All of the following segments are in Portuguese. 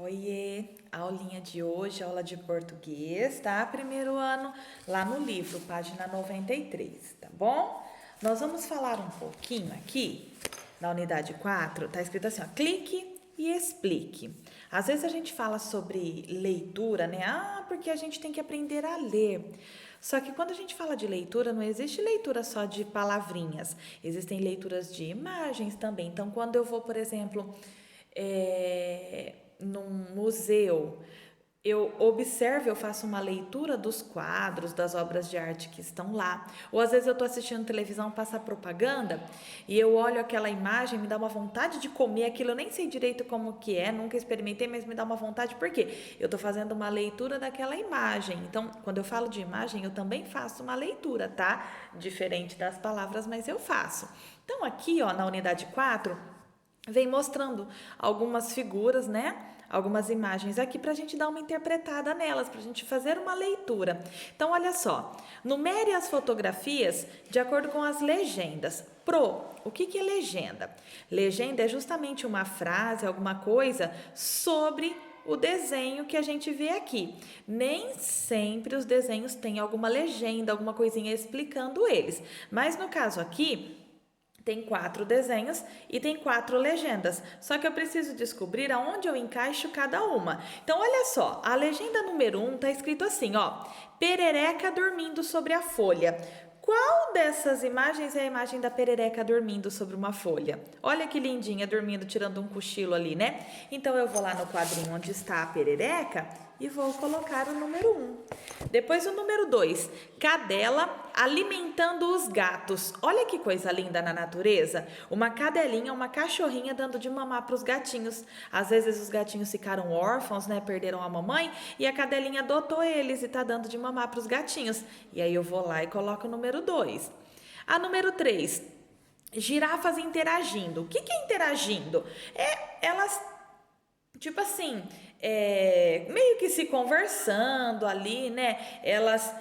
Oiê, a aulinha de hoje, aula de português, tá? Primeiro ano, lá no livro, página 93, tá bom? Nós vamos falar um pouquinho aqui, na unidade 4, tá escrito assim, ó, clique e explique. Às vezes a gente fala sobre leitura, né? Porque a gente tem que aprender a ler. Só que quando a gente fala de leitura, não existe leitura só de palavrinhas, existem leituras de imagens também. Então, quando eu vou, por exemplo, num museu, eu observo, eu faço uma leitura dos quadros, das obras de arte que estão lá. Ou às vezes eu estou assistindo televisão, passa propaganda, e eu olho aquela imagem, me dá uma vontade de comer aquilo. Eu nem sei direito como que é, nunca experimentei, mas me dá uma vontade, por quê? Eu estou fazendo uma leitura daquela imagem. Então, quando eu falo de imagem, eu também faço uma leitura, tá? Diferente das palavras, mas eu faço. Então, aqui, ó, na unidade 4, vem mostrando algumas figuras, né? Algumas imagens aqui para a gente dar uma interpretada nelas, para a gente fazer uma leitura. Então, olha só, numere as fotografias de acordo com as legendas. O que é legenda? Legenda é justamente uma frase, alguma coisa sobre o desenho que a gente vê aqui. Nem sempre os desenhos têm alguma legenda, alguma coisinha explicando eles. Mas no caso aqui, tem 4 desenhos e tem 4 legendas. Só que eu preciso descobrir aonde eu encaixo cada uma. Então, olha só, a legenda número 1 tá escrito assim, ó. Perereca dormindo sobre a folha. Qual dessas imagens é a imagem da perereca dormindo sobre uma folha? Olha que lindinha, dormindo, tirando um cochilo ali, né? Então, eu vou lá no quadrinho onde está a perereca e vou colocar o número 1. Depois o número 2, cadela alimentando os gatos. Olha que coisa linda na natureza. Uma cadelinha, uma cachorrinha dando de mamar para os gatinhos. Às vezes os gatinhos ficaram órfãos, né? Perderam a mamãe e a cadelinha adotou eles e tá dando de mamar para os gatinhos. E aí eu vou lá e coloco o número 2. A número 3, girafas interagindo. O que é interagindo? Elas, tipo assim, meio que se conversando ali, né? Elas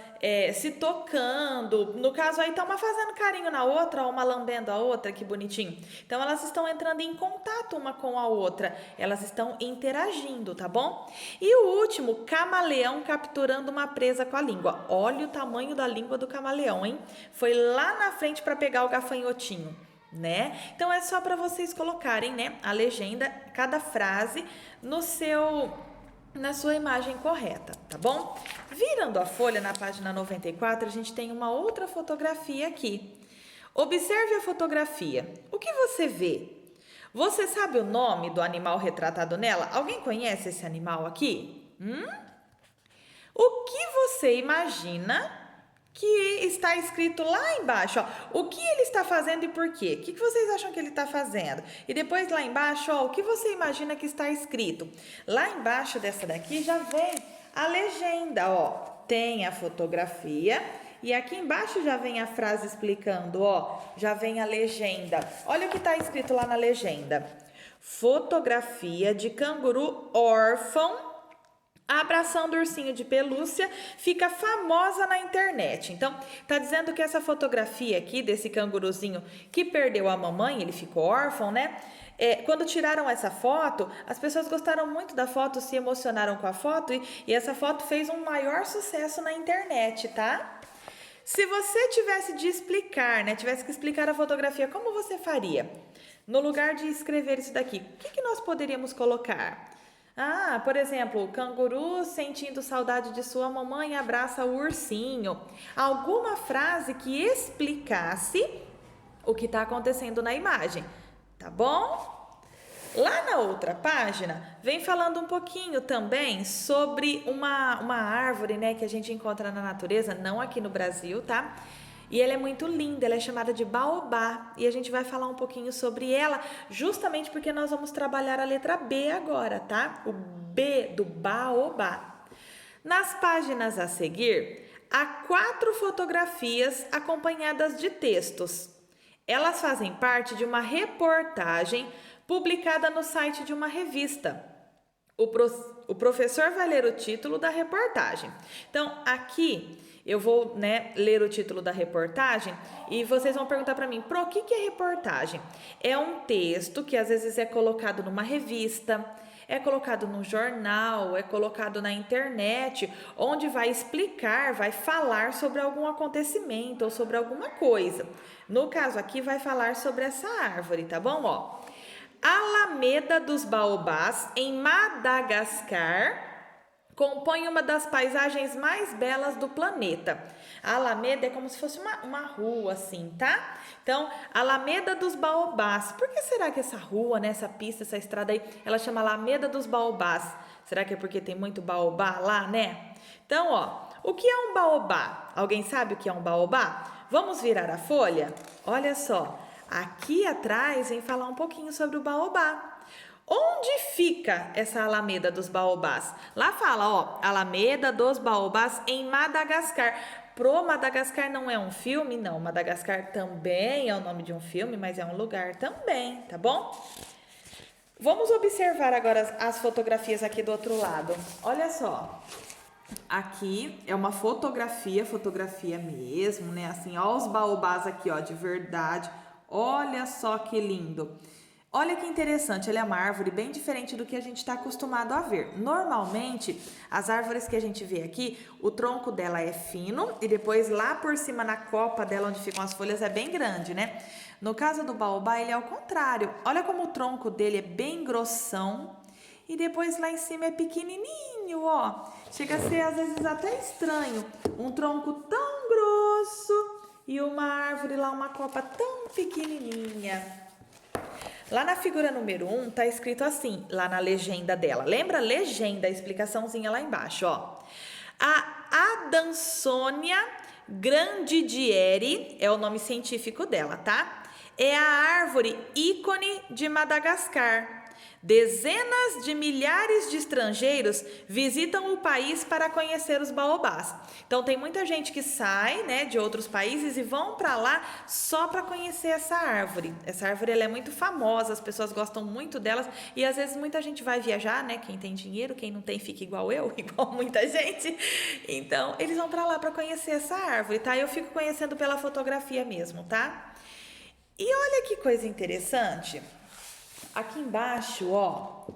se tocando. No caso aí, tá uma fazendo carinho na outra, uma lambendo a outra, que bonitinho. Então, elas estão entrando em contato uma com a outra. Elas estão interagindo, tá bom? E o último, camaleão capturando uma presa com a língua. Olha o tamanho da língua do camaleão, hein? Foi lá na frente para pegar o gafanhotinho, né? Então é só para vocês colocarem, né, a legenda, cada frase na sua imagem correta, tá bom? Virando a folha na página 94, a gente tem uma outra fotografia aqui. Observe a fotografia. O que você vê? Você sabe o nome do animal retratado nela? Alguém conhece esse animal aqui? O que você imagina que está escrito lá embaixo, ó, o que ele está fazendo e por quê? O que vocês acham que ele está fazendo? E depois lá embaixo, ó, o que você imagina que está escrito? Lá embaixo dessa daqui já vem a legenda, ó, tem a fotografia e aqui embaixo já vem a frase explicando, ó, já vem a legenda. Olha o que está escrito lá na legenda. Fotografia de canguru órfão abraçando o ursinho de pelúcia, fica famosa na internet. Então, tá dizendo que essa fotografia aqui desse canguruzinho que perdeu a mamãe, ele ficou órfão, né? Quando tiraram essa foto, as pessoas gostaram muito da foto, se emocionaram com a foto e essa foto fez um maior sucesso na internet, tá? Se você tivesse de explicar, né? Tivesse que explicar a fotografia, como você faria? No lugar de escrever isso daqui, o que nós poderíamos colocar? Por exemplo, o canguru sentindo saudade de sua mamãe abraça o ursinho. Alguma frase que explicasse o que está acontecendo na imagem, tá bom? Lá na outra página, vem falando um pouquinho também sobre uma árvore, né, que a gente encontra na natureza, não aqui no Brasil, tá? E ela é muito linda, ela é chamada de baobá. E a gente vai falar um pouquinho sobre ela, justamente porque nós vamos trabalhar a letra B agora, tá? O B do baobá. Nas páginas a seguir, há 4 fotografias acompanhadas de textos. Elas fazem parte de uma reportagem publicada no site de uma revista. O professor vai ler o título da reportagem. Então, aqui eu vou, né, ler o título da reportagem e vocês vão perguntar para mim, o que é reportagem? É um texto que às vezes é colocado numa revista, é colocado no jornal, é colocado na internet, onde vai explicar, vai falar sobre algum acontecimento ou sobre alguma coisa. No caso aqui vai falar sobre essa árvore, tá bom? Ó, Alameda dos Baobás, em Madagascar, compõe uma das paisagens mais belas do planeta. A Alameda é como se fosse uma rua, assim, tá? Então, Alameda dos Baobás. Por que será que essa rua, né, essa pista, essa estrada aí, ela chama Alameda dos Baobás? Será que é porque tem muito baobá lá, né? Então, ó, o que é um baobá? Alguém sabe o que é um baobá? Vamos virar a folha? Olha só, aqui atrás vem falar um pouquinho sobre o baobá. Onde fica essa Alameda dos Baobás? Lá fala, ó, Alameda dos Baobás em Madagascar. Pro Madagascar não é um filme? Não, Madagascar também é o nome de um filme, mas é um lugar também, tá bom? Vamos observar agora as fotografias aqui do outro lado. Olha só. Aqui é uma fotografia mesmo, né? Assim, ó, os baobás aqui, ó, de verdade. Olha só que lindo. Olha que interessante, ela é uma árvore bem diferente do que a gente está acostumado a ver. Normalmente, as árvores que a gente vê aqui, o tronco dela é fino e depois lá por cima na copa dela, onde ficam as folhas, é bem grande, né? No caso do baobá, ele é ao contrário. Olha como o tronco dele é bem grossão e depois lá em cima é pequenininho, ó. Chega a ser às vezes até estranho, um tronco tão grosso e uma árvore lá, uma copa tão pequenininha. Lá na figura número 1 tá escrito assim, lá na legenda dela. Lembra a legenda, a explicaçãozinha lá embaixo, ó. A Adansônia grandidieri é o nome científico dela, tá? É a árvore ícone de Madagascar. Dezenas de milhares de estrangeiros visitam o país para conhecer os baobás. Então tem muita gente que sai, né, de outros países e vão para lá só para conhecer essa árvore. Essa árvore ela é muito famosa, as pessoas gostam muito delas e às vezes muita gente vai viajar, né? Quem tem dinheiro, quem não tem fica igual eu, igual muita gente. Então eles vão para lá para conhecer essa árvore, tá? Eu fico conhecendo pela fotografia mesmo, tá? E olha que coisa interessante. Aqui embaixo, ó,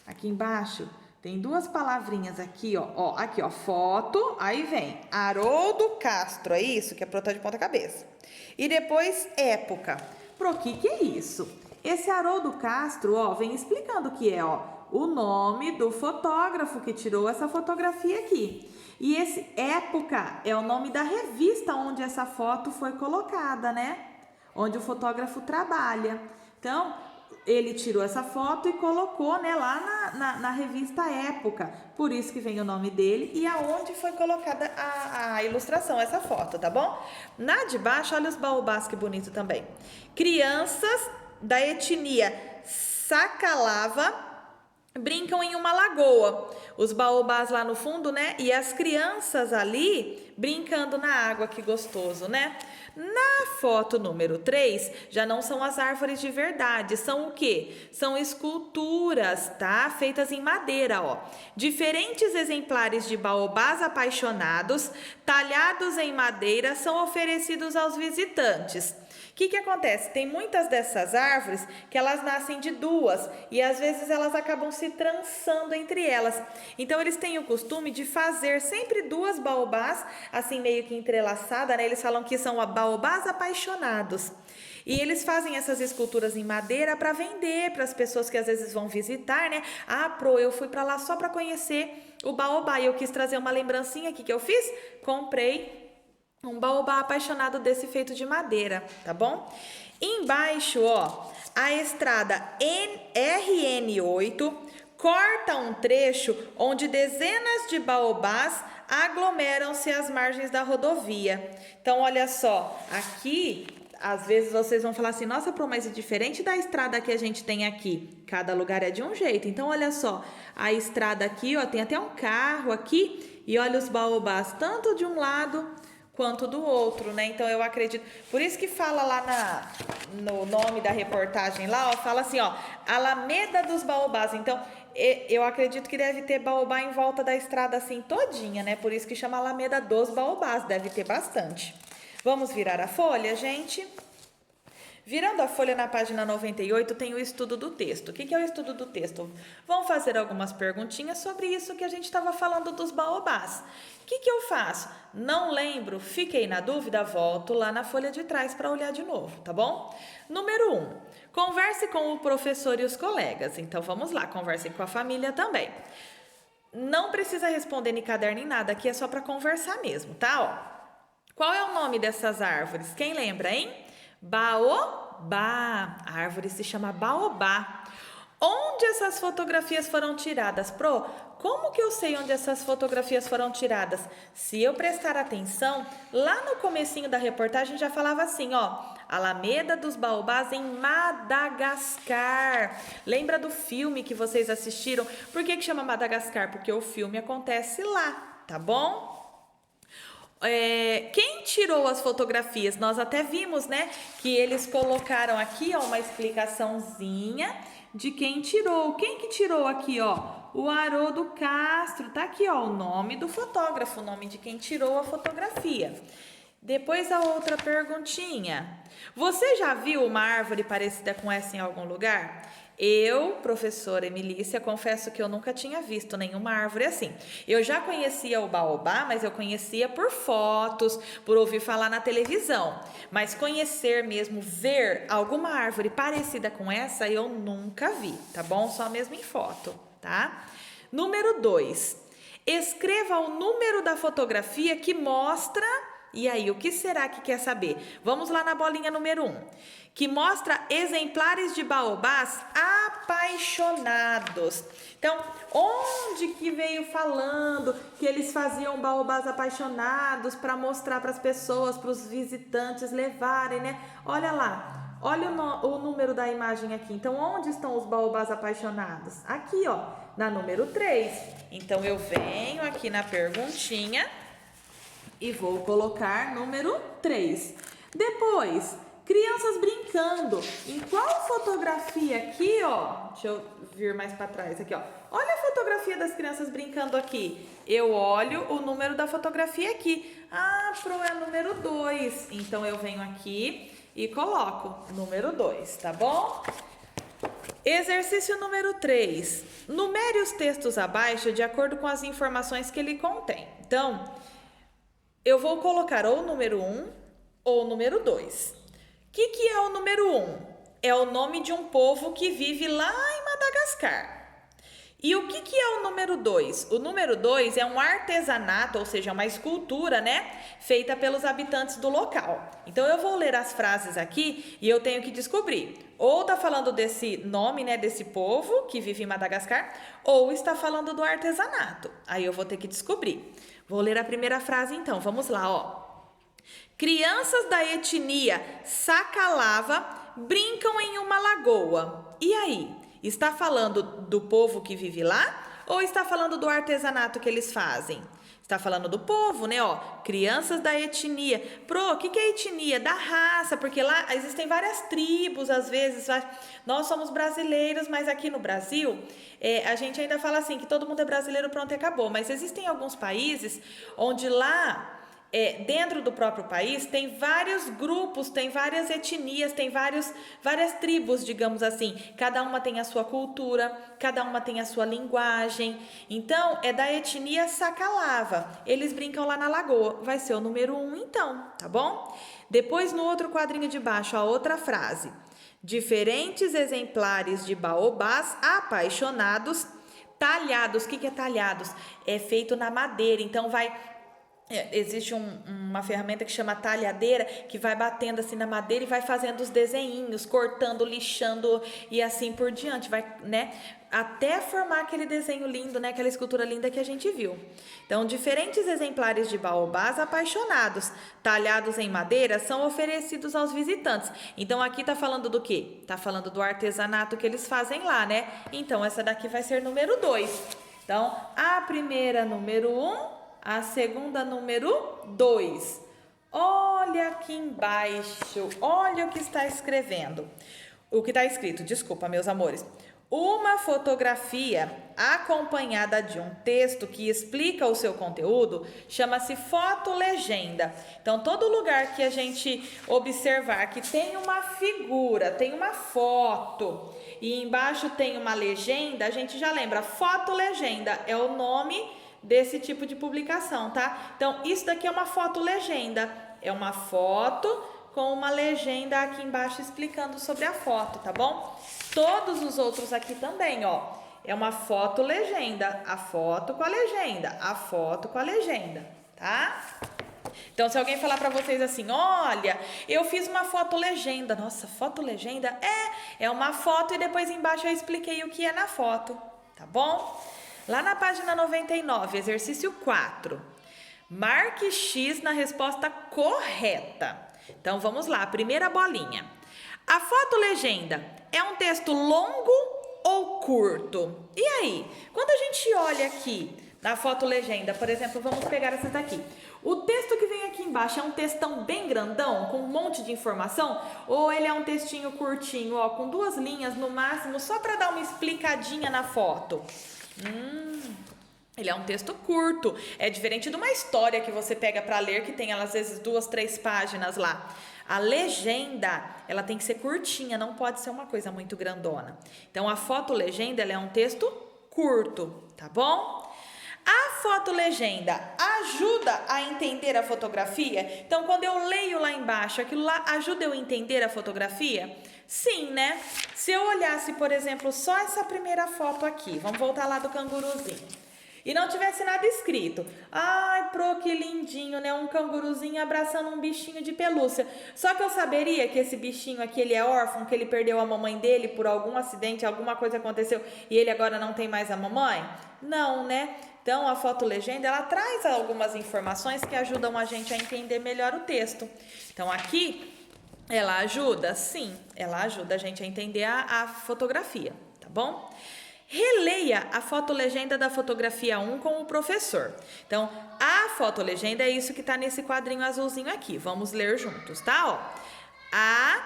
aqui embaixo tem duas palavrinhas aqui, ó, aqui, ó, foto, aí vem Haroldo Castro, é isso? Que é pra botar de ponta cabeça. E depois época. Pro que é isso? Esse Haroldo Castro, ó, vem explicando o que é, ó, o nome do fotógrafo que tirou essa fotografia aqui. E esse época é o nome da revista onde essa foto foi colocada, né? Onde o fotógrafo trabalha. Então, ele tirou essa foto e colocou, né, lá na revista Época. Por isso que vem o nome dele e aonde foi colocada a ilustração, essa foto, tá bom? Na de baixo, olha os baobás que bonito também. Crianças da etnia Sakalava brincam em uma lagoa. Os baobás lá no fundo, né? E as crianças ali brincando na água, que gostoso, né? Na foto número 3, já não são as árvores de verdade, são o quê? São esculturas, tá? Feitas em madeira, ó. Diferentes exemplares de baobás apaixonados, talhados em madeira, são oferecidos aos visitantes. O que acontece? Tem muitas dessas árvores que elas nascem de duas e às vezes elas acabam se trançando entre elas. Então eles têm o costume de fazer sempre duas baobás, assim meio que entrelaçada, né? Eles falam que são baobás apaixonados. E eles fazem essas esculturas em madeira para vender para as pessoas que às vezes vão visitar, né? Ah, eu fui para lá só para conhecer o baobá e eu quis trazer uma lembrancinha aqui que eu fiz, comprei um baobá apaixonado desse feito de madeira, tá bom? Embaixo, ó, a estrada RN8 corta um trecho onde dezenas de baobás aglomeram-se às margens da rodovia. Então, olha só, aqui, às vezes vocês vão falar assim, nossa, mas é diferente da estrada que a gente tem aqui. Cada lugar é de um jeito. Então, olha só, a estrada aqui, ó, tem até um carro aqui e olha os baobás, tanto de um lado quanto do outro, né? Então eu acredito, por isso que fala lá no nome da reportagem lá, ó, fala assim, ó, Alameda dos Baobás. Então eu acredito que deve ter baobá em volta da estrada assim todinha, né? Por isso que chama Alameda dos Baobás, deve ter bastante. Vamos virar a folha, gente? Virando a folha na página 98, tem o estudo do texto. O que é o estudo do texto? Vão fazer algumas perguntinhas sobre isso que a gente estava falando dos baobás. O que eu faço? Não lembro, fiquei na dúvida, volto lá na folha de trás para olhar de novo, tá bom? Número 1, converse com o professor e os colegas. Então vamos lá, conversem com a família também. Não precisa responder em caderno nem nada, aqui é só para conversar mesmo, tá? Ó, qual é o nome dessas árvores? Quem lembra, hein? Baobá. A árvore se chama baobá. Onde essas fotografias foram tiradas? Pro, como que eu sei onde essas fotografias foram tiradas? Se eu prestar atenção, lá no comecinho da reportagem já falava assim, ó, Alameda dos Baobás em Madagascar. Lembra do filme que vocês assistiram? Por que chama Madagascar? Porque o filme acontece lá, tá bom? Quem tirou as fotografias? Nós até vimos, né, que eles colocaram aqui, ó, uma explicaçãozinha de quem tirou. Quem que tirou aqui, ó? O Haroldo Castro. Tá aqui, ó, o nome do fotógrafo, o nome de quem tirou a fotografia. Depois a outra perguntinha. Você já viu uma árvore parecida com essa em algum lugar? Eu, professora Emilícia, confesso que eu nunca tinha visto nenhuma árvore assim. Eu já conhecia o baobá, mas eu conhecia por fotos, por ouvir falar na televisão. Mas conhecer mesmo, ver alguma árvore parecida com essa, eu nunca vi, tá bom? Só mesmo em foto, tá? Número 2. Escreva o número da fotografia que mostra... E aí, o que será que quer saber? Vamos lá na bolinha número 1, que mostra exemplares de baobás apaixonados. Então, onde que veio falando que eles faziam baobás apaixonados para mostrar para as pessoas, para os visitantes levarem, né? Olha lá, olha o número da imagem aqui. Então, onde estão os baobás apaixonados? Aqui, ó, na número 3. Então, eu venho aqui na perguntinha... E vou colocar número 3. Depois, crianças brincando. Em qual fotografia aqui, ó? Deixa eu vir mais para trás aqui, ó. Olha a fotografia das crianças brincando aqui. Eu olho o número da fotografia aqui. Ah, é número 2. Então, eu venho aqui e coloco número 2, tá bom? Exercício número 3. Numere os textos abaixo de acordo com as informações que ele contém. Então... eu vou colocar ou o número 1 ou o número 2. O que é o número 1? É o nome de um povo que vive lá em Madagascar. E o que é o número 2? O número 2 é um artesanato, ou seja, uma escultura, né? Feita pelos habitantes do local. Então, eu vou ler as frases aqui e eu tenho que descobrir. Ou está falando desse nome, né? Desse povo que vive em Madagascar, ou está falando do artesanato. Aí eu vou ter que descobrir. Vou ler a primeira frase então, vamos lá, ó. Crianças da etnia Sakalava brincam em uma lagoa. E aí, está falando do povo que vive lá ou está falando do artesanato que eles fazem? Está falando do povo, né, ó, crianças da etnia. Pro, o que é etnia? Da raça, porque lá existem várias tribos, às vezes, nós somos brasileiros, mas aqui no Brasil, a gente ainda fala assim, que todo mundo é brasileiro, pronto e acabou, mas existem alguns países onde lá, dentro do próprio país, tem vários grupos, tem várias etnias, tem várias tribos, digamos assim. Cada uma tem a sua cultura, cada uma tem a sua linguagem. Então, é da etnia Sakalava. Eles brincam lá na lagoa. Vai ser o número 1, então, tá bom? Depois, no outro quadrinho de baixo, a outra frase. Diferentes exemplares de baobás apaixonados, talhados. O que é talhados? É feito na madeira, então existe uma ferramenta que chama talhadeira, que vai batendo assim na madeira e vai fazendo os desenhinhos, cortando, lixando e assim por diante, vai, né, até formar aquele desenho lindo, né, aquela escultura linda que a gente viu. Então, diferentes exemplares de baobás apaixonados, talhados em madeira, são oferecidos aos visitantes. Então, aqui tá falando do quê? Tá falando do artesanato que eles fazem lá, né? Então, essa daqui vai ser número 2. Então, a primeira número 1, a segunda número 2. Olha aqui embaixo, olha o que está escrevendo. O que está escrito, desculpa, meus amores. Uma fotografia acompanhada de um texto que explica o seu conteúdo chama-se fotolegenda. Então, todo lugar que a gente observar que tem uma figura, tem uma foto e embaixo tem uma legenda, a gente já lembra, fotolegenda é o nome desse tipo de publicação, tá? Então, isso daqui é uma fotolegenda, é uma foto com uma legenda aqui embaixo explicando sobre a foto, tá bom? Todos os outros aqui também, ó, é uma fotolegenda, a foto com a legenda, a foto com a legenda, tá? Então, se alguém falar para vocês assim, olha, eu fiz uma fotolegenda, nossa, fotolegenda é uma foto e depois embaixo eu expliquei o que é na foto, tá bom? Lá na página 99, exercício 4, marque X na resposta correta. Então, vamos lá, primeira bolinha. A fotolegenda é um texto longo ou curto? E aí, quando a gente olha aqui na fotolegenda, por exemplo, vamos pegar essa daqui. O texto que vem aqui embaixo é um textão bem grandão, com um monte de informação? Ou ele é um textinho curtinho, ó, com 2 linhas no máximo, só para dar uma explicadinha na foto? Ele é um texto curto, é diferente de uma história que você pega para ler, que tem às vezes 2, 3 páginas lá. A legenda, ela tem que ser curtinha, não pode ser uma coisa muito grandona. Então, a fotolegenda, ela é um texto curto, tá bom? A fotolegenda ajuda a entender a fotografia? Então, quando eu leio lá embaixo, aquilo lá ajuda eu a entender a fotografia? Sim, né? Se eu olhasse, por exemplo, só essa primeira foto aqui, vamos voltar lá do canguruzinho, e não tivesse nada escrito, ai, que lindinho, né? Um canguruzinho abraçando um bichinho de pelúcia. Só que eu saberia que esse bichinho aqui, ele é órfão, que ele perdeu a mamãe dele por algum acidente, alguma coisa aconteceu e ele agora não tem mais a mamãe? Não, né? Então, a fotolegenda, ela traz algumas informações que ajudam a gente a entender melhor o texto. Então, aqui, ela ajuda? Sim, ela ajuda a gente a entender a fotografia, tá bom? Releia a fotolegenda da fotografia 1 com o professor. Então, a fotolegenda é isso que está nesse quadrinho azulzinho aqui. Vamos ler juntos, tá? Ó. A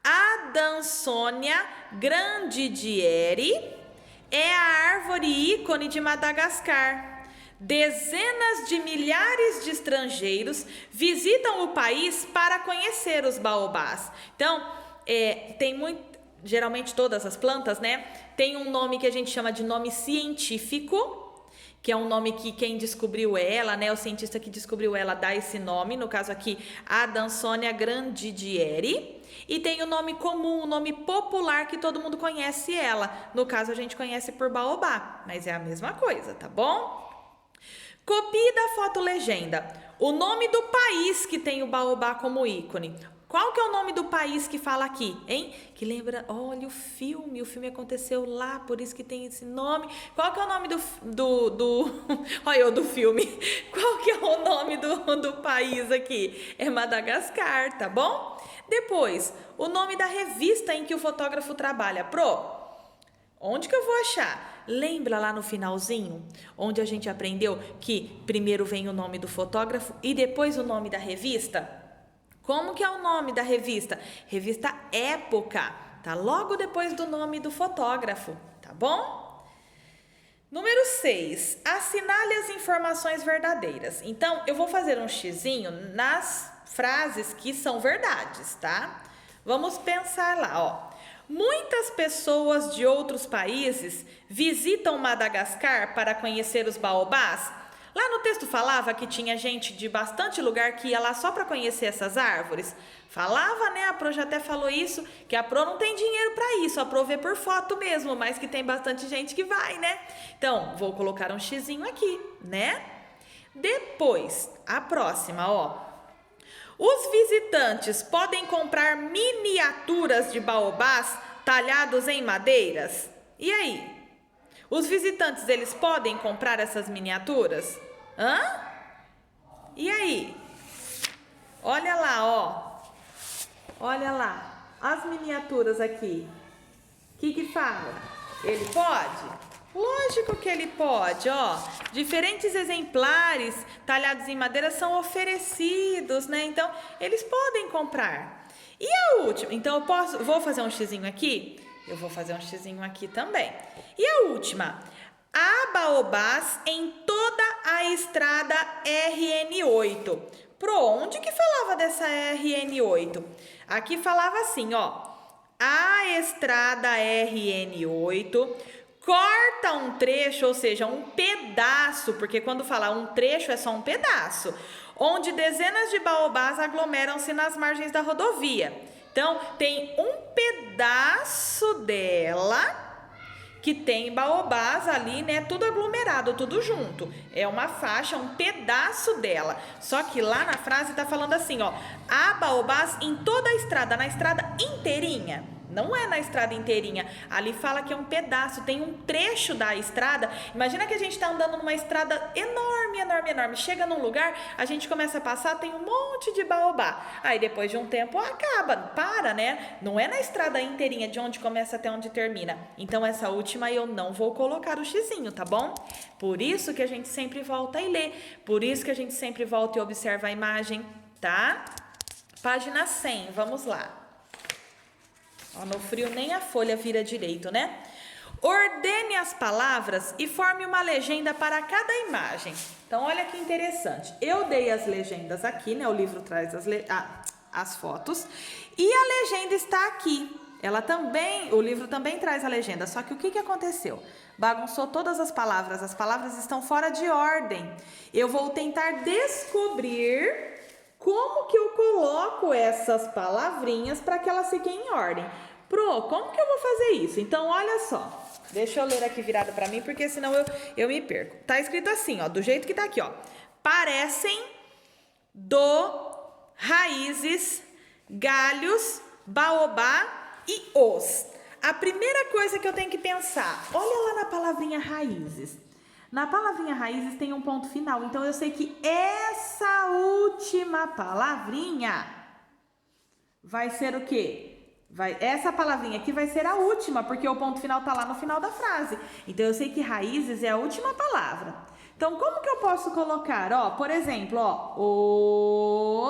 Adansônia grandidieri é a árvore ícone de Madagascar. Dezenas de milhares de estrangeiros visitam o país para conhecer os baobás. Então, tem muito... Geralmente todas as plantas, né, tem um nome que a gente chama de nome científico, que é um nome que quem descobriu ela, né, o cientista que descobriu ela dá esse nome, no caso aqui, Adansônia grandidieri, e tem o nome comum, o nome popular que todo mundo conhece ela, no caso a gente conhece por baobá, mas é a mesma coisa, tá bom? Copie da fotolegenda o nome do país que tem o baobá como ícone. Qual que é o nome do país que fala aqui, hein? Que lembra, olha o filme aconteceu lá, por isso que tem esse nome. Qual que é o nome olha eu do filme. Qual que é o nome do país aqui? É Madagascar, tá bom? Depois, o nome da revista em que o fotógrafo trabalha. Onde que eu vou achar? Lembra lá no finalzinho, onde a gente aprendeu que primeiro vem o nome do fotógrafo e depois o nome da revista? Como que é o nome da revista? Revista Época, tá logo depois do nome do fotógrafo, tá bom? Número 6, assinale as informações verdadeiras. Então, eu vou fazer um xizinho nas frases que são verdades, tá? Vamos pensar lá, ó. Muitas pessoas de outros países visitam Madagascar para conhecer os baobás. Lá no texto falava que tinha gente de bastante lugar que ia lá só para conhecer essas árvores. Falava, né? A Pro já até falou isso, que a Pro não tem dinheiro para isso, a Pro vê por foto mesmo, mas que tem bastante gente que vai, né? Então, vou colocar um xizinho aqui, né? Depois, a próxima, ó. Os visitantes podem comprar miniaturas de baobás talhados em madeiras? E aí? Os visitantes, eles podem comprar essas miniaturas? E aí? Olha lá, ó. Olha lá. As miniaturas aqui. O que fala? Ele pode? Lógico que ele pode, ó. Diferentes exemplares talhados em madeira são oferecidos, né? Então, eles podem comprar. E a última? Então, vou fazer um xizinho aqui. Eu vou fazer um xizinho aqui também. E a última. Há baobás em toda a estrada RN8. Pro onde que falava dessa RN8? Aqui falava assim, ó. A estrada RN8 corta um trecho, ou seja, um pedaço, porque quando fala um trecho é só um pedaço, onde dezenas de baobás aglomeram-se nas margens da rodovia. Então, tem um pedaço dela que tem baobás ali, né, tudo aglomerado, tudo junto. É uma faixa, um pedaço dela. Só que lá na frase tá falando assim, ó, há baobás em toda a estrada, na estrada inteirinha. Não é na estrada inteirinha. Ali fala que é um pedaço, tem um trecho da estrada. Imagina que a gente está andando numa estrada enorme, enorme, enorme. Chega num lugar, a gente começa a passar, tem um monte de baobá. Aí depois de um tempo acaba, para, né? Não é na estrada inteirinha, de onde começa até onde termina. Então essa última eu não vou colocar o xizinho, tá bom? Por isso que a gente sempre volta e lê. Por isso que a gente sempre volta e observa a imagem, tá? Página 100, vamos lá. Ó, no frio nem a folha vira direito, né? Ordene as palavras e forme uma legenda para cada imagem. Então, olha que interessante. Eu dei as legendas aqui, né? O livro traz as fotos. E a legenda está aqui. O livro também traz a legenda. Só que o que aconteceu? Bagunçou todas as palavras estão fora de ordem. Eu vou tentar descobrir como que eu coloco essas palavrinhas para que elas fiquem em ordem. Pro, como que eu vou fazer isso? Então, olha só. Deixa eu ler aqui virado para mim, porque senão eu me perco. Tá escrito assim, ó, do jeito que tá aqui, ó. Parecem, raízes, galhos, baobá e os. A primeira coisa que eu tenho que pensar, olha lá na palavrinha raízes. Na palavrinha raízes tem um ponto final, então eu sei que essa última palavrinha vai ser o quê? Essa palavrinha aqui vai ser a última, porque o ponto final tá lá no final da frase. Então eu sei que raízes é a última palavra. Então como que eu posso colocar? Ó, por exemplo, ó,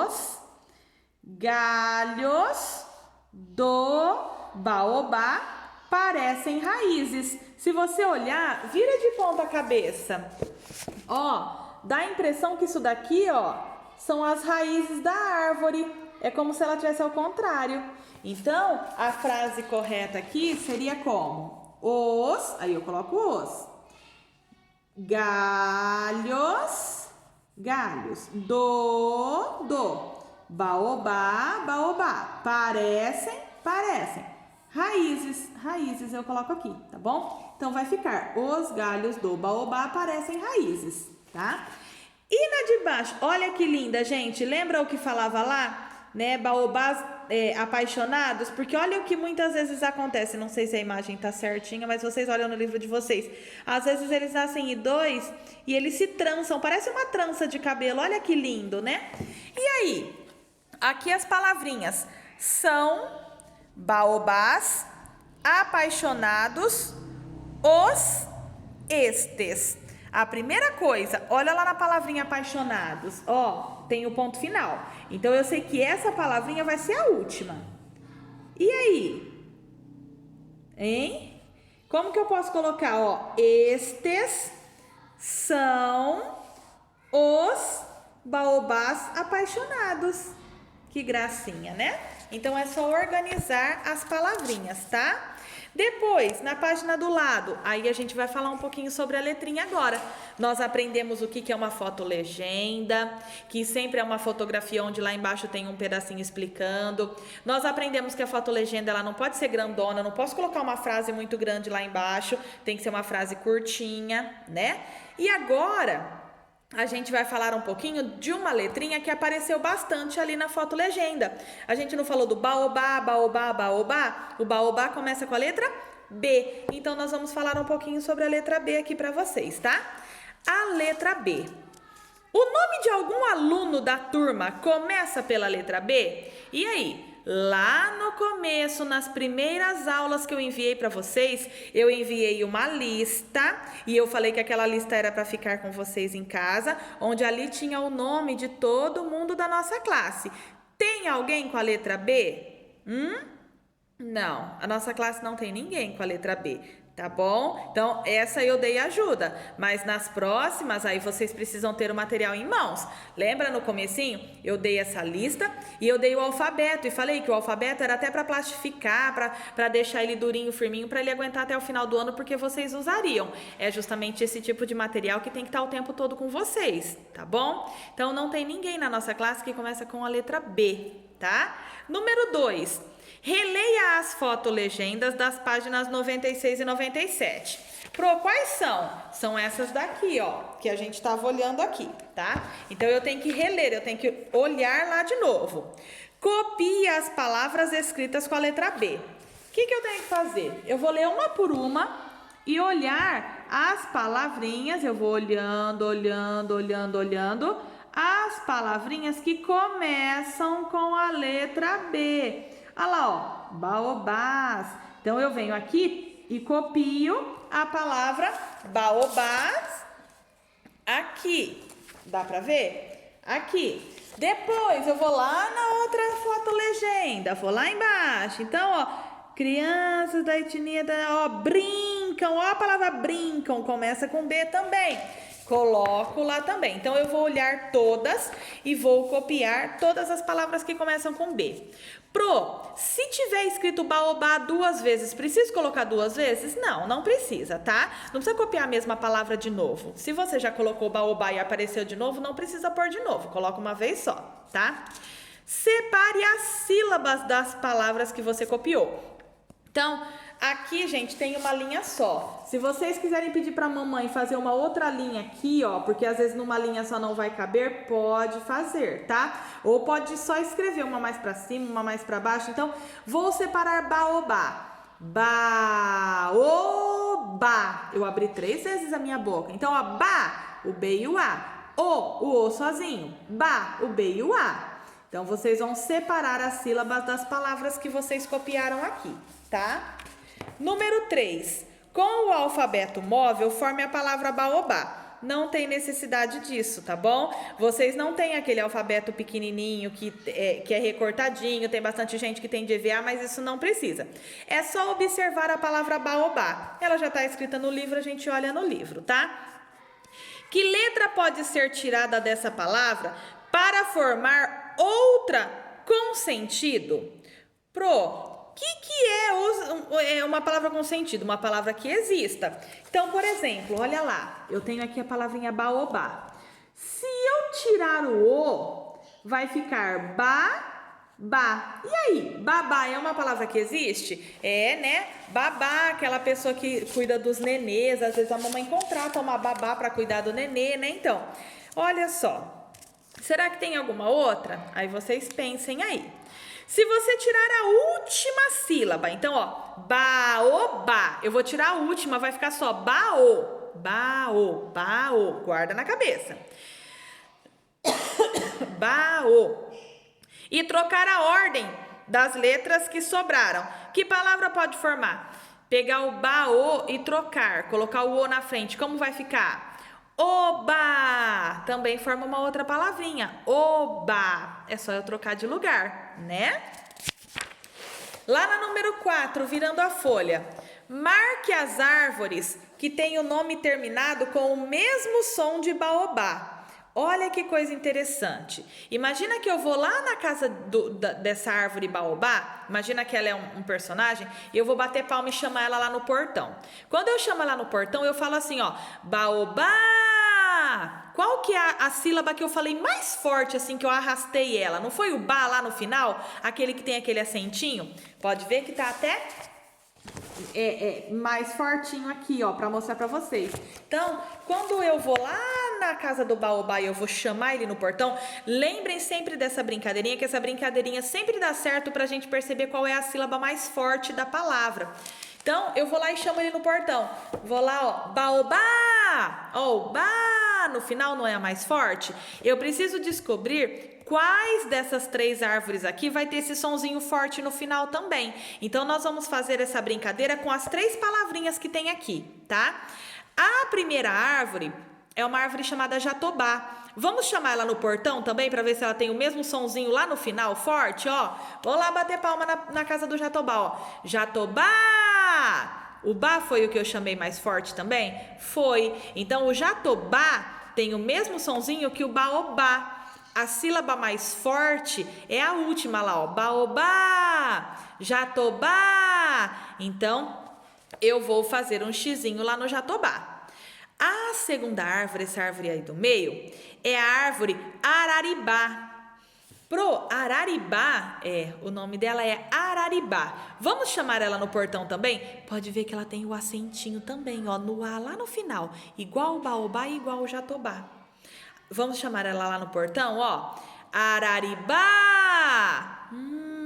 os galhos do baobá parecem raízes. Se você olhar, vira de ponta cabeça. Ó, dá a impressão que isso daqui, ó, são as raízes da árvore. É como se ela tivesse ao contrário. Então, a frase correta aqui seria como? Aí eu coloco os galhos do baobá parecem raízes eu coloco aqui, tá bom? Então vai ficar os galhos do baobá parecem raízes, tá? E na de baixo, olha que linda, gente, lembra o que falava lá? Né, baobás apaixonados, porque olha o que muitas vezes acontece, não sei se a imagem tá certinha, mas vocês olham no livro de vocês, às vezes eles nascem em dois e eles se trançam, parece uma trança de cabelo, olha que lindo, né? E aí, aqui as palavrinhas são baobás apaixonados, estes. A primeira coisa, olha lá na palavrinha apaixonados, ó, tem o ponto final. Então, eu sei que essa palavrinha vai ser a última. E aí? Hein? Como que eu posso colocar, ó? Estes são os baobás apaixonados. Que gracinha, né? Então, é só organizar as palavrinhas, tá? Depois, na página do lado, aí a gente vai falar um pouquinho sobre a letrinha agora. Nós aprendemos o que é uma fotolegenda, que sempre é uma fotografia onde lá embaixo tem um pedacinho explicando. Nós aprendemos que a fotolegenda ela não pode ser grandona, não posso colocar uma frase muito grande lá embaixo, tem que ser uma frase curtinha, né? E agora a gente vai falar um pouquinho de uma letrinha que apareceu bastante ali na fotolegenda. A gente não falou do baobá? O baobá começa com a letra B. Então, nós vamos falar um pouquinho sobre a letra B aqui para vocês, tá? A letra B. O nome de algum aluno da turma começa pela letra B? E aí? Lá no começo, nas primeiras aulas que eu enviei para vocês, eu enviei uma lista e eu falei que aquela lista era para ficar com vocês em casa, onde ali tinha o nome de todo mundo da nossa classe. Tem alguém com a letra B? Não, a nossa classe não tem ninguém com a letra B, tá bom? Então, essa eu dei ajuda, mas nas próximas, aí vocês precisam ter o material em mãos. Lembra no comecinho? Eu dei essa lista e eu dei o alfabeto e falei que o alfabeto era até para plastificar, para deixar ele durinho, firminho, para ele aguentar até o final do ano, porque vocês usariam. É justamente esse tipo de material que tem que estar o tempo todo com vocês, tá bom? Então, não tem ninguém na nossa classe que começa com a letra B, tá? Número 2. Releia as fotolegendas das páginas 96 e 97. Pro, quais são? São essas daqui, ó, que a gente estava olhando aqui, tá? Então, eu tenho que reler, eu tenho que olhar lá de novo. Copie as palavras escritas com a letra B. O que eu tenho que fazer? Eu vou ler uma por uma e olhar as palavrinhas. Eu vou olhando, olhando as palavrinhas que começam com a letra B. Olha lá, ó, baobás. Então, eu venho aqui e copio a palavra baobás aqui. Dá pra ver? Aqui. Depois, eu vou lá na outra fotolegenda. Vou lá embaixo. Então, ó, crianças da etnia ó, brincam. Ó, a palavra brincam começa com B também. Coloco lá também. Então, eu vou olhar todas e vou copiar todas as palavras que começam com B. Pro, se tiver escrito baobá 2 vezes, preciso colocar 2 vezes? Não, não precisa, tá? Não precisa copiar a mesma palavra de novo. Se você já colocou baobá e apareceu de novo, não precisa pôr de novo. Coloca uma vez só, tá? Separe as sílabas das palavras que você copiou. Então, aqui, gente, tem uma linha só. Se vocês quiserem pedir para a mamãe fazer uma outra linha aqui, ó, porque às vezes numa linha só não vai caber, pode fazer, tá? Ou pode só escrever uma mais para cima, uma mais para baixo. Então, vou separar baobá. Baobá. Eu abri 3 vezes a minha boca. Então, ó, ba, o B e o A. O sozinho. Ba, o B e o A. Então, vocês vão separar as sílabas das palavras que vocês copiaram aqui, tá? Número 3. Com o alfabeto móvel, forme a palavra baobá. Não tem necessidade disso, tá bom? Vocês não têm aquele alfabeto pequenininho que é recortadinho, tem bastante gente que tem de EVA, mas isso não precisa. É só observar a palavra baobá. Ela já está escrita no livro, a gente olha no livro, tá? Que letra pode ser tirada dessa palavra para formar outra com sentido? Pro, o que é uma palavra com sentido? Uma palavra que exista. Então, por exemplo, olha lá, eu tenho aqui a palavrinha baobá. Se eu tirar o O, vai ficar ba. E aí, babá é uma palavra que existe? É, né? Babá, aquela pessoa que cuida dos nenês. Às vezes a mamãe contrata uma babá para cuidar do nenê, né? Então, olha só. Será que tem alguma outra? Aí vocês pensem aí. Se você tirar a última sílaba, então, ó, baobá, eu vou tirar a última, vai ficar só baô, guarda na cabeça. Baô. E trocar a ordem das letras que sobraram. Que palavra pode formar? Pegar o baô e trocar, colocar o o na frente, como vai ficar? Oba! Também forma uma outra palavrinha. Oba! É só eu trocar de lugar, né? Lá na número 4, virando a folha. Marque as árvores que têm o nome terminado com o mesmo som de baobá. Olha que coisa interessante. Imagina que eu vou lá na casa dessa árvore baobá. Imagina que ela é um personagem. E eu vou bater palma e chamar ela lá no portão. Quando eu chamo ela no portão, eu falo assim, ó. Baobá! Qual que é a sílaba que eu falei mais forte, assim, que eu arrastei ela? Não foi o ba lá no final? Aquele que tem aquele acentinho? Pode ver que tá até... mais fortinho aqui, ó, para mostrar para vocês. Então, quando eu vou lá na casa do baobá e eu vou chamar ele no portão, lembrem sempre dessa brincadeirinha, que essa brincadeirinha sempre dá certo pra gente perceber qual é a sílaba mais forte da palavra. Então, eu vou lá e chamo ele no portão. Vou lá, ó, baobá! Ó, o ba no final não é a mais forte? Eu preciso descobrir quais dessas 3 árvores aqui vai ter esse sonzinho forte no final também. Então, nós vamos fazer essa brincadeira com as 3 palavrinhas que tem aqui, tá? A primeira árvore, é uma árvore chamada jatobá. Vamos chamar ela no portão também para ver se ela tem o mesmo sonzinho lá no final, forte, ó. Vou lá bater palma na casa do jatobá, ó. Jatobá! O bá foi o que eu chamei mais forte também? Foi. Então, o jatobá tem o mesmo sonzinho que o baobá. A sílaba mais forte é a última lá, ó. Baobá! Jatobá! Então, eu vou fazer um xizinho lá no jatobá. A segunda árvore, essa árvore aí do meio, é a árvore araribá. Pro araribá, o nome dela é araribá. Vamos chamar ela no portão também? Pode ver que ela tem o acentinho também, ó, no A lá no final, igual o baobá e igual o jatobá. Vamos chamar ela lá no portão, ó. Araribá!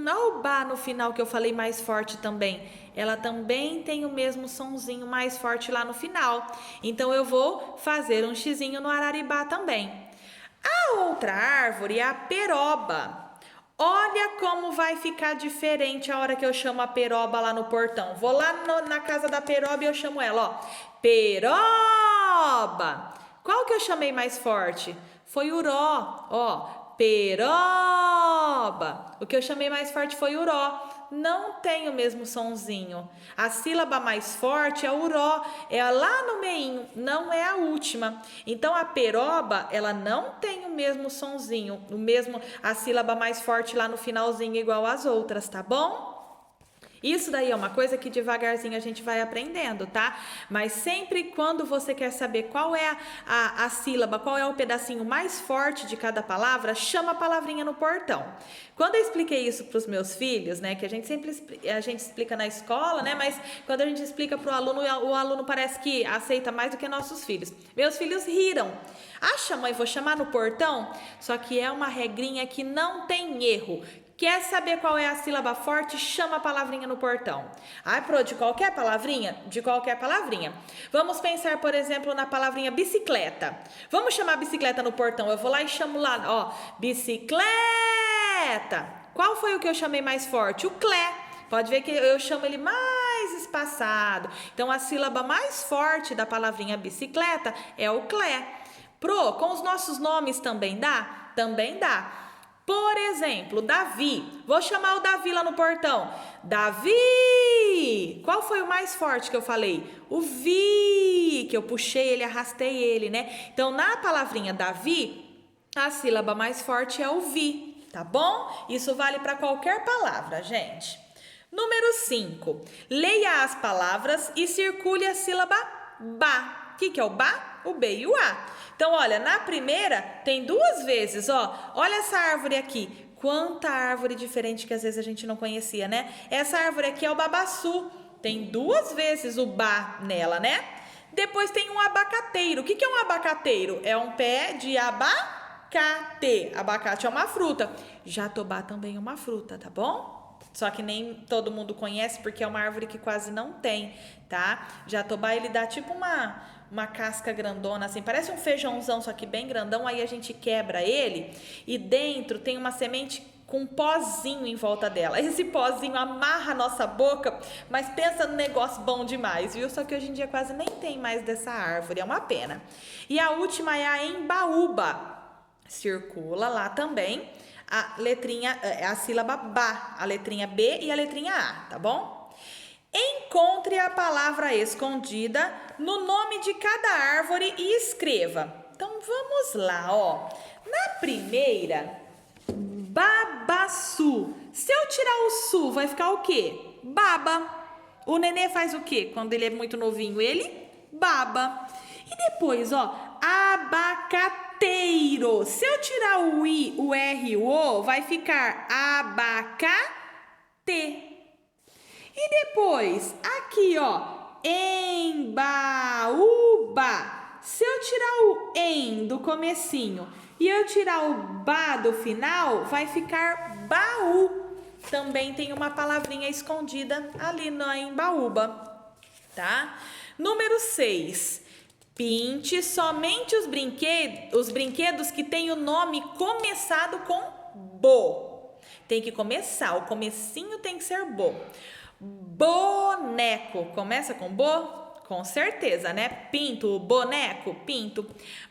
Olha o bá no final que eu falei mais forte também. Ela também tem o mesmo sonzinho mais forte lá no final. Então, eu vou fazer um xizinho no araribá também. A outra árvore é a peroba. Olha como vai ficar diferente a hora que eu chamo a peroba lá no portão. Vou lá na casa da peroba e eu chamo ela, ó. Peroba! Qual que eu chamei mais forte? Foi o ró, ó. Peroba. O que eu chamei mais forte foi o ró. Não tem o mesmo sonzinho. A sílaba mais forte é o ró, é lá no meinho, não é a última. Então a peroba, ela não tem o mesmo sonzinho, a sílaba mais forte lá no finalzinho igual às outras, tá bom? Isso daí é uma coisa que devagarzinho a gente vai aprendendo, tá? Mas sempre quando você quer saber qual é a sílaba, qual é o pedacinho mais forte de cada palavra, chama a palavrinha no portão. Quando eu expliquei isso para os meus filhos, né, que a gente explica na escola, né, mas quando a gente explica para o aluno parece que aceita mais do que nossos filhos. Meus filhos riram. Acha, mãe, vou chamar no portão? Só que é uma regrinha que não tem erro. Quer saber qual é a sílaba forte? Chama a palavrinha no portão. Ai, Pro, de qualquer palavrinha? De qualquer palavrinha. Vamos pensar, por exemplo, na palavrinha bicicleta. Vamos chamar a bicicleta no portão. Eu vou lá e chamo lá, ó, bicicleta. Qual foi o que eu chamei mais forte? O clé. Pode ver que eu chamo ele mais espaçado. Então, a sílaba mais forte da palavrinha bicicleta é o clé. Pro, com os nossos nomes também dá? Também dá. Por exemplo, Davi. Vou chamar o Davi lá no portão. Davi! Qual foi o mais forte que eu falei? O vi, que eu puxei ele, arrastei ele, né? Então, na palavrinha Davi, a sílaba mais forte é o vi, tá bom? Isso vale para qualquer palavra, gente. Número 5. Leia as palavras e circule a sílaba ba. O que é o ba? O B e o A. Então, olha, na primeira tem duas vezes, ó. Olha essa árvore aqui. Quanta árvore diferente que às vezes a gente não conhecia, né? Essa árvore aqui é o babaçu. Tem duas vezes o ba nela, né? Depois tem um abacateiro. O que é um abacateiro? É um pé de abacate. Abacate é uma fruta. Jatobá também é uma fruta, tá bom? Só que nem todo mundo conhece porque é uma árvore que quase não tem, tá? Jatobá, ele dá tipo uma casca grandona, assim, parece um feijãozão, só que bem grandão, aí a gente quebra ele e dentro tem uma semente com um pozinho em volta dela. Esse pozinho amarra a nossa boca, mas pensa no negócio bom demais, viu? Só que hoje em dia quase nem tem mais dessa árvore, é uma pena. E a última é a embaúba. Circula lá também a letrinha, a sílaba ba, a letrinha B e a letrinha A, tá bom? Encontre a palavra escondida no nome de cada árvore e escreva. Então, vamos lá, ó. Na primeira, babaçu. Se eu tirar o su, vai ficar o quê? Baba. O nenê faz o quê? Quando ele é muito novinho, ele baba. E depois, ó, abacateiro. Se eu tirar o i, o r e o o, vai ficar abacate. E depois, aqui, ó, embaúba. Se eu tirar o em do comecinho e eu tirar o ba do final, vai ficar baú. Também tem uma palavrinha escondida ali na embaúba, tá? Número 6. Pinte somente os brinquedos que têm o nome começado com bo. Tem que começar, o comecinho tem que ser bo. Boneco, começa com bo? Com certeza, né? Pinto, boneco, pinto.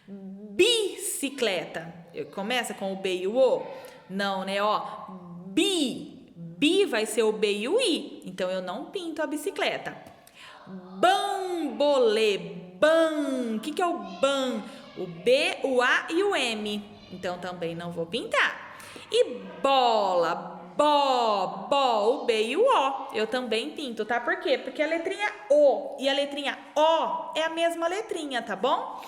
Bicicleta. Começa com o B e o O? Não, né? Ó, bi vai ser o B e o I. Então, eu não pinto a bicicleta. Bambolê, ban. O que é o ban? O B, o A e o M. Então, também não vou pintar. E bola, o B e o O. Eu também pinto, tá? Por quê? Porque a letrinha O e a letrinha O é a mesma letrinha, tá bom?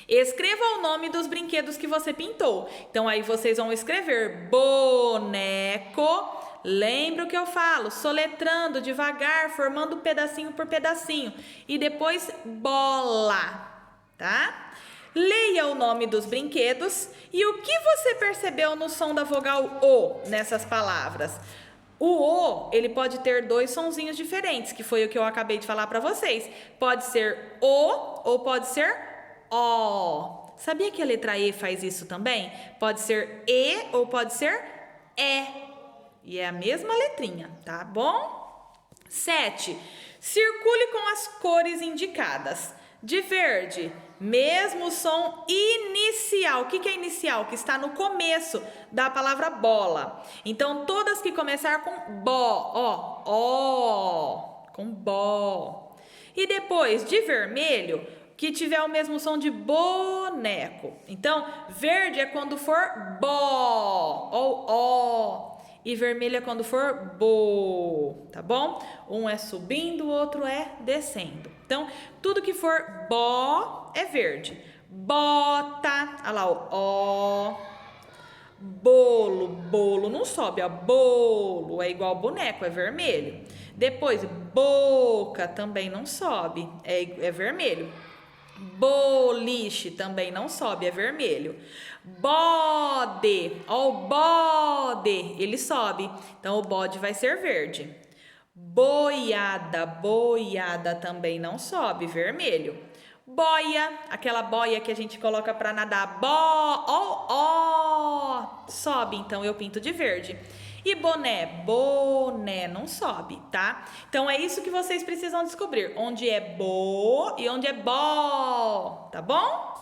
Escreva o nome dos brinquedos que você pintou. Então, aí vocês vão escrever boneco. Lembra o que eu falo? Soletrando devagar, formando pedacinho por pedacinho. E depois bola, tá? Leia o nome dos brinquedos e o que você percebeu no som da vogal O nessas palavras. O O, ele pode ter dois sonzinhos diferentes, que foi o que eu acabei de falar para vocês. Pode ser O ou pode ser O. Sabia que a letra E faz isso também? Pode ser E ou pode ser E. E é a mesma letrinha, tá bom? 7. Circule com as cores indicadas. De verde, mesmo som inicial. O que é inicial? Que está no começo da palavra bola. Então, todas que começar com bó, ó, com bó. E depois, de vermelho, que tiver o mesmo som de boneco. Então, verde é quando for bó, ou ó. E vermelho é quando for bo, tá bom? Um é subindo, o outro é descendo. Então, tudo que for bó é verde. Bota, olha lá o ó. Bolo não sobe, ó. Bolo é igual boneco, é vermelho. Depois, boca também não sobe, é vermelho. Boliche também não sobe, é vermelho. Bode, ó, o bode, ele sobe. Então, o bode vai ser verde. Boiada também não sobe, vermelho. Boia, aquela boia que a gente coloca para nadar. Ó, sobe, então eu pinto de verde. E boné não sobe, tá? Então é isso que vocês precisam descobrir, onde é bo e onde é bó, tá bom?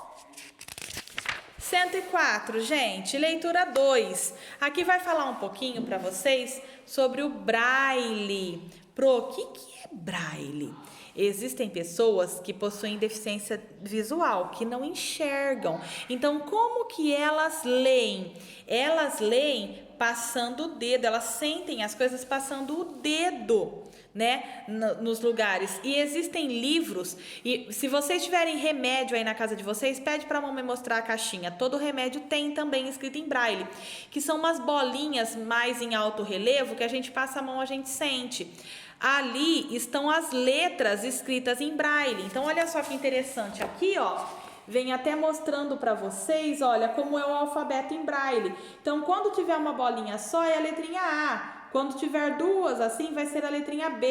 104, gente, leitura 2. Aqui vai falar um pouquinho para vocês sobre o braille. O que é braille? Existem pessoas que possuem deficiência visual, que não enxergam. Então, como que elas leem? Elas leem passando o dedo, elas sentem as coisas passando o dedo, né, nos lugares. E existem livros, e se vocês tiverem remédio aí na casa de vocês, pede para a mamãe mostrar a caixinha. Todo remédio tem também escrito em braille, que são umas bolinhas mais em alto relevo, que a gente passa a mão, a gente sente. Ali estão as letras escritas em braille. Então, olha só que interessante. Aqui, ó, vem até mostrando para vocês, olha, como é o alfabeto em braille. Então, quando tiver uma bolinha só, é a letrinha A. Quando tiver duas, assim, vai ser a letrinha B.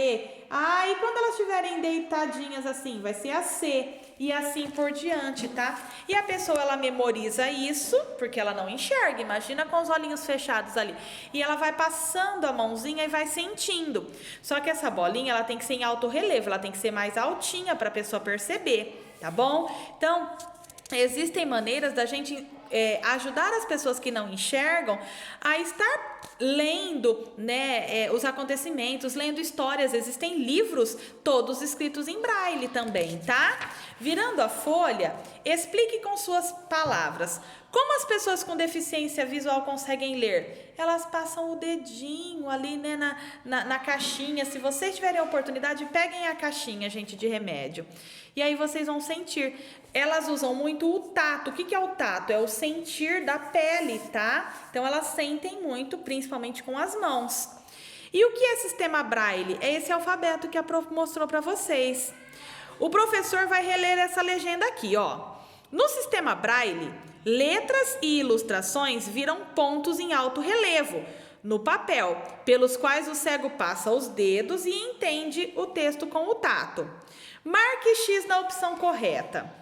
E quando elas estiverem deitadinhas assim, vai ser a C. E assim por diante, tá? E a pessoa, ela memoriza isso, porque ela não enxerga. Imagina com os olhinhos fechados ali. E ela vai passando a mãozinha e vai sentindo. Só que essa bolinha, ela tem que ser em alto relevo. Ela tem que ser mais altinha para a pessoa perceber, tá bom? Então, existem maneiras da gente ajudar as pessoas que não enxergam a estar lendo, né, os acontecimentos, lendo histórias. Existem livros todos escritos em braille também, tá? Virando a folha, explique com suas palavras. Como as pessoas com deficiência visual conseguem ler? Elas passam o dedinho ali, né, na caixinha. Se vocês tiverem a oportunidade, peguem a caixinha, gente, de remédio. E aí vocês vão sentir. Elas usam muito o tato. O que é o tato? É o sentir da pele, tá? Então, elas sentem muito, principalmente com as mãos. E o que é sistema braille? É esse alfabeto que a prof mostrou para vocês. O professor vai reler essa legenda aqui, ó. No sistema braille, letras e ilustrações viram pontos em alto relevo no papel, pelos quais o cego passa os dedos e entende o texto com o tato. Marque X na opção correta.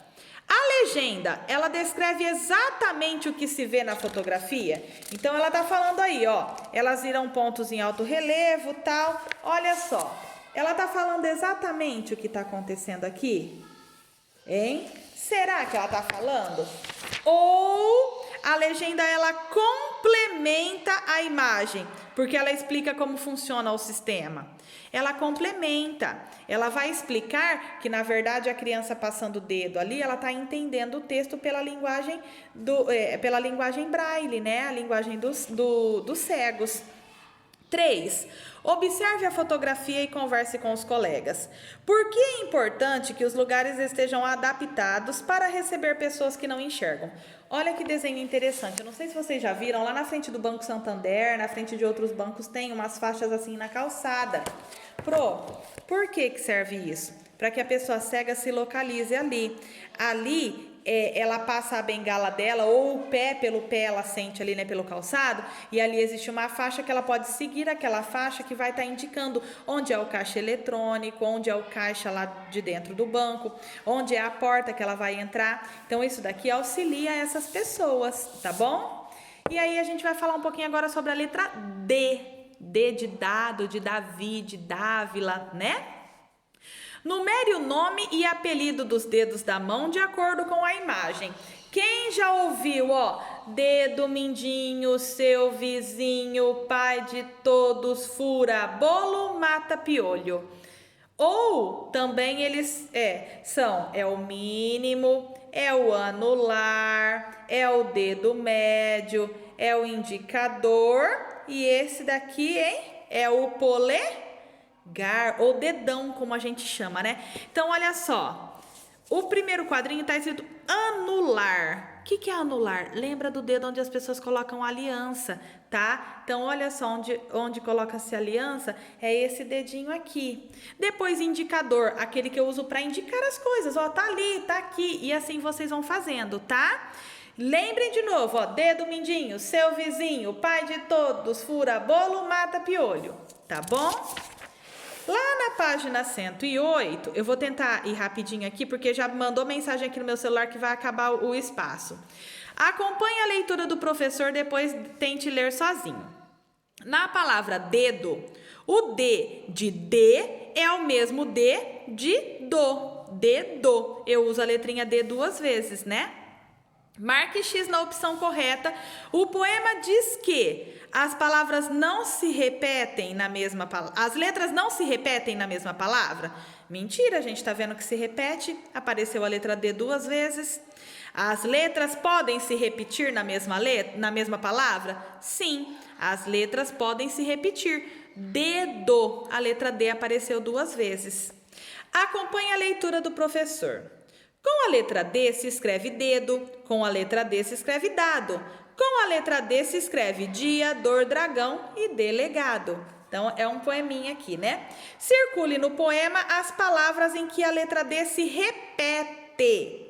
A legenda, ela descreve exatamente o que se vê na fotografia. Então, ela tá falando aí, ó. Elas viram pontos em alto relevo, tal. Olha só. ela tá falando exatamente o que tá acontecendo aqui? Hein? Será que ela tá falando? Ou a legenda ela complementa a imagem, porque ela explica como funciona o sistema. Ela complementa, ela vai explicar que na verdade a criança passando o dedo ali, ela está entendendo o texto pela linguagem pela linguagem braille, né? A linguagem dos cegos. 3. Observe a fotografia e converse com os colegas. Por que é importante que os lugares estejam adaptados para receber pessoas que não enxergam? Olha que desenho interessante. Eu não sei se vocês já viram, lá na frente do Banco Santander, na frente de outros bancos, tem umas faixas assim na calçada. Por que serve isso? Para que a pessoa cega se localize ali. Ali, ela passa a bengala dela ou o pé, pelo pé ela sente ali, né, pelo calçado, e ali existe uma faixa que ela pode seguir aquela faixa que vai estar indicando onde é o caixa eletrônico, onde é o caixa lá de dentro do banco, onde é a porta que ela vai entrar. Então isso daqui auxilia essas pessoas, tá bom? E aí a gente vai falar um pouquinho agora sobre a letra D. D de dado, de Davi, de Dávila, né? Numere o nome e apelido dos dedos da mão de acordo com a imagem. Quem já ouviu, dedo mindinho, seu vizinho, pai de todos, fura bolo, mata piolho. Ou também eles são o mínimo, é o anular, é o dedo médio, é o indicador e esse daqui, é o polegar ou dedão, como a gente chama, né? Então, olha só. O primeiro quadrinho tá escrito anular. O que é anular? Lembra do dedo onde as pessoas colocam aliança, tá? Então, olha só, onde coloca-se aliança é esse dedinho aqui. Depois, indicador, aquele que eu uso para indicar as coisas. Tá ali, tá aqui. E assim vocês vão fazendo, tá? Lembrem de novo, dedo mindinho, seu vizinho, pai de todos, fura bolo, mata piolho. Tá bom? Lá na página 108, eu vou tentar ir rapidinho aqui, porque já mandou mensagem aqui no meu celular que vai acabar o espaço. Acompanhe a leitura do professor, depois tente ler sozinho. Na palavra dedo, o D de D é o mesmo D de do. Dedo. Eu uso a letrinha D 2 vezes, né? Marque X na opção correta. O poema diz que as palavras não se repetem na mesma palavra. As letras não se repetem na mesma palavra? Mentira, a gente está vendo que se repete. Apareceu a letra D 2 vezes. As letras podem se repetir na mesma palavra? Sim, as letras podem se repetir. Dedo, a letra D apareceu 2 vezes. Acompanhe a leitura do professor. Com a letra D se escreve dedo, com a letra D se escreve dado, com a letra D se escreve dia, dor, dragão e delegado. Então, é um poeminha aqui, né? Circule no poema as palavras em que a letra D se repete.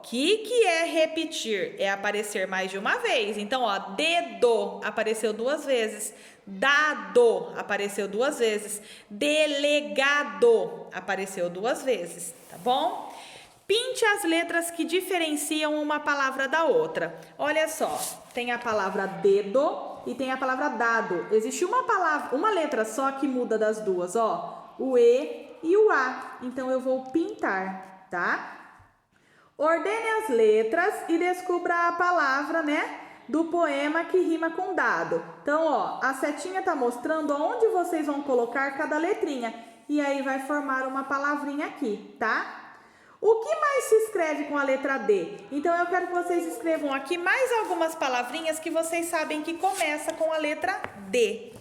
Que é repetir? É aparecer mais de uma vez. Então, dedo apareceu 2 vezes. Dado apareceu 2 vezes. Delegado apareceu 2 vezes, tá bom? Pinte as letras que diferenciam uma palavra da outra. Olha só, tem a palavra dedo e tem a palavra dado. Existe uma letra só que muda das duas, o E e o A. Então, eu vou pintar, tá? Ordene as letras e descubra a palavra, né, do poema que rima com dado. Então, a setinha tá mostrando onde vocês vão colocar cada letrinha. E aí vai formar uma palavrinha aqui, tá? O que mais se escreve com a letra D? Então, eu quero que vocês escrevam aqui mais algumas palavrinhas que vocês sabem que começa com a letra D.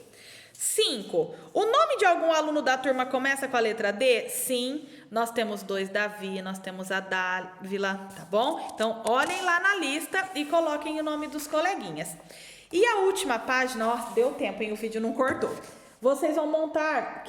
5. O nome de algum aluno da turma começa com a letra D? Sim, nós temos 2 Davi, nós temos a Dávila, tá bom? Então, olhem lá na lista e coloquem o nome dos coleguinhas. E a última página, deu tempo, hein? O vídeo não cortou. Vocês vão montar